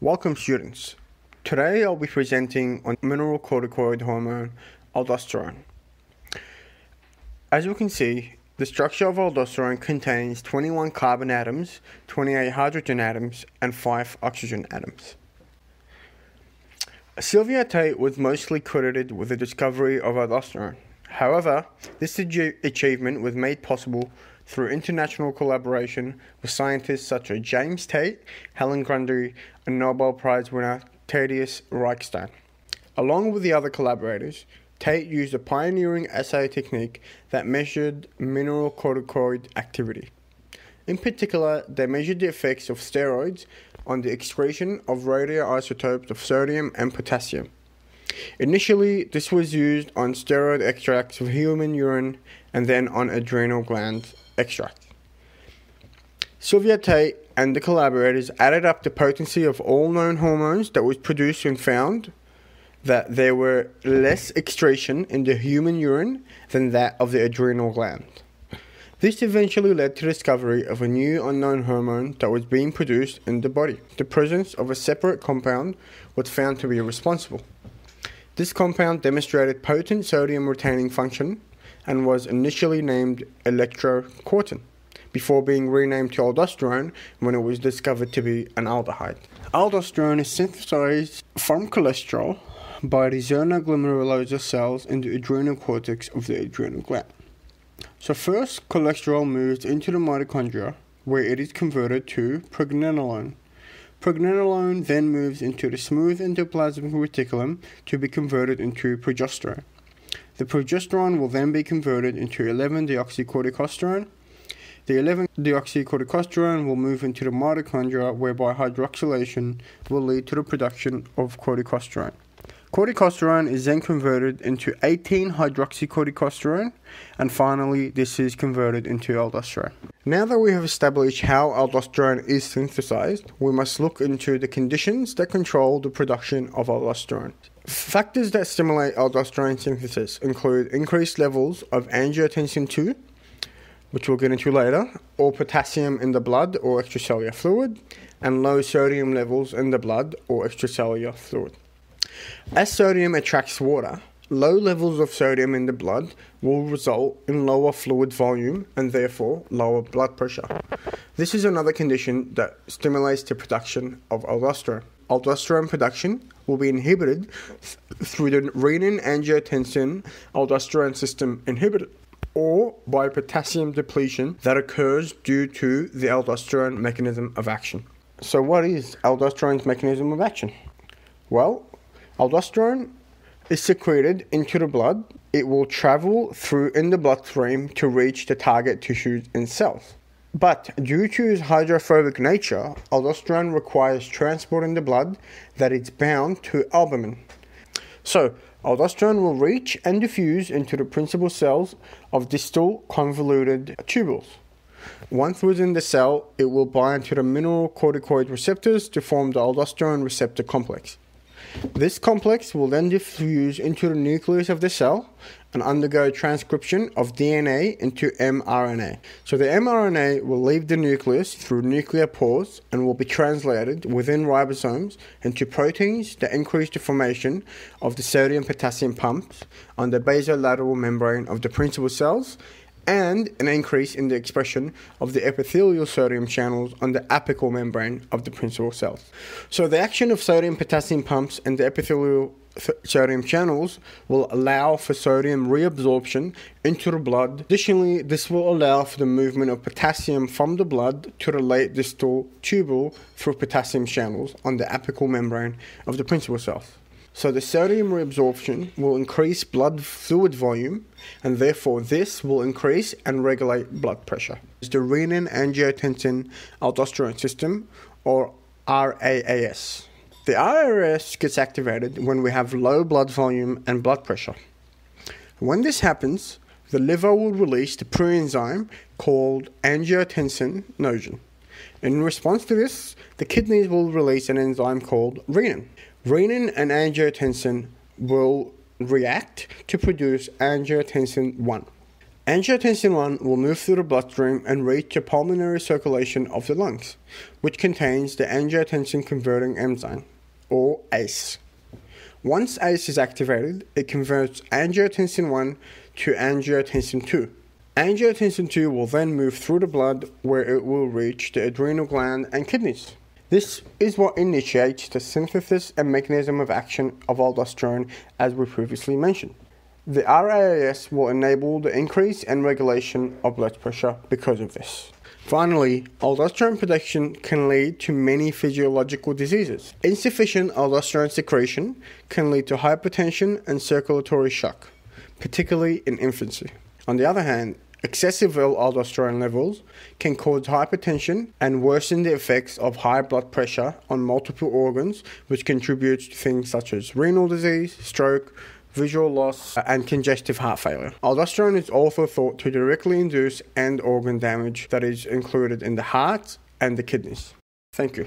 Welcome students. Today I'll be presenting on mineralocorticoid hormone, aldosterone. As you can see, the structure of aldosterone contains 21 carbon atoms, 28 hydrogen atoms, and 5 oxygen atoms. Sylvia Tate was mostly credited with the discovery of aldosterone. However, this achievement was made possible through international collaboration with scientists such as James Tate, Helen Grundy, and Nobel Prize winner Thaddeus Reichstein. Along with the other collaborators, Tate used a pioneering assay technique that measured mineralocorticoid activity. In particular, they measured the effects of steroids on the excretion of radioisotopes of sodium and potassium. Initially, this was used on steroid extracts of human urine and then on adrenal gland extracts. Sylvia Tate and the collaborators added up the potency of all known hormones that was produced and found that there were less excretion in the human urine than that of the adrenal gland. This eventually led to the discovery of a new unknown hormone that was being produced in the body. The presence of a separate compound was found to be responsible. This compound demonstrated potent sodium-retaining function and was initially named electrocortin, before being renamed to aldosterone when it was discovered to be an aldehyde. Aldosterone is synthesized from cholesterol by the zona glomerulosa cells in the adrenal cortex of the adrenal gland. So first, cholesterol moves into the mitochondria, where it is converted to pregnenolone. Pregnenolone then moves into the smooth endoplasmic reticulum to be converted into progesterone. The progesterone will then be converted into 11-deoxycorticosterone. The 11-deoxycorticosterone will move into the mitochondria, whereby hydroxylation will lead to the production of corticosterone. Corticosterone is then converted into 18-hydroxycorticosterone, and finally this is converted into aldosterone. Now that we have established how aldosterone is synthesized, we must look into the conditions that control the production of aldosterone. Factors that stimulate aldosterone synthesis include increased levels of angiotensin II, which we'll get into later, or potassium in the blood or extracellular fluid, and low sodium levels in the blood or extracellular fluid. As sodium attracts water, low levels of sodium in the blood will result in lower fluid volume and therefore lower blood pressure. This is another condition that stimulates the production of aldosterone. Aldosterone production will be inhibited through the renin-angiotensin-aldosterone system inhibitor, or by potassium depletion that occurs due to the aldosterone mechanism of action. So what is aldosterone's mechanism of action? Well, aldosterone is secreted into the blood. It will travel through in the bloodstream to reach the target tissues and cells. But due to its hydrophobic nature, aldosterone requires transport in the blood that is bound to albumin. So, aldosterone will reach and diffuse into the principal cells of distal convoluted tubules. Once within the cell, it will bind to the mineralocorticoid receptors to form the aldosterone receptor complex. This complex will then diffuse into the nucleus of the cell and undergo transcription of DNA into mRNA. So the mRNA will leave the nucleus through nuclear pores and will be translated within ribosomes into proteins that increase the formation of the sodium-potassium pumps on the basolateral membrane of the principal cells, and an increase in the expression of the epithelial sodium channels on the apical membrane of the principal cells. So the action of sodium-potassium pumps and the epithelial sodium channels will allow for sodium reabsorption into the blood. Additionally, this will allow for the movement of potassium from the blood to the late distal tubule through potassium channels on the apical membrane of the principal cells. So the sodium reabsorption will increase blood fluid volume, and therefore this will increase and regulate blood pressure. It's the renin-angiotensin-aldosterone system, or RAAS. The RAAS gets activated when we have low blood volume and blood pressure. When this happens, the liver will release the proenzyme called angiotensinogen. In response to this, the kidneys will release an enzyme called renin. Renin and angiotensin will react to produce angiotensin 1. Angiotensin 1 will move through the bloodstream and reach the pulmonary circulation of the lungs, which contains the angiotensin converting enzyme, or ACE. Once ACE is activated, it converts angiotensin 1 to angiotensin 2. Angiotensin 2 will then move through the blood where it will reach the adrenal gland and kidneys. This is what initiates the synthesis and mechanism of action of aldosterone, as we previously mentioned. The RAAS will enable the increase and regulation of blood pressure because of this. Finally, aldosterone production can lead to many physiological diseases. Insufficient aldosterone secretion can lead to hypertension and circulatory shock, particularly in infancy. On the other hand, excessive aldosterone levels can cause hypertension and worsen the effects of high blood pressure on multiple organs, which contributes to things such as renal disease, stroke, visual loss, and congestive heart failure. Aldosterone is also thought to directly induce end organ damage that is included in the heart and the kidneys. Thank you.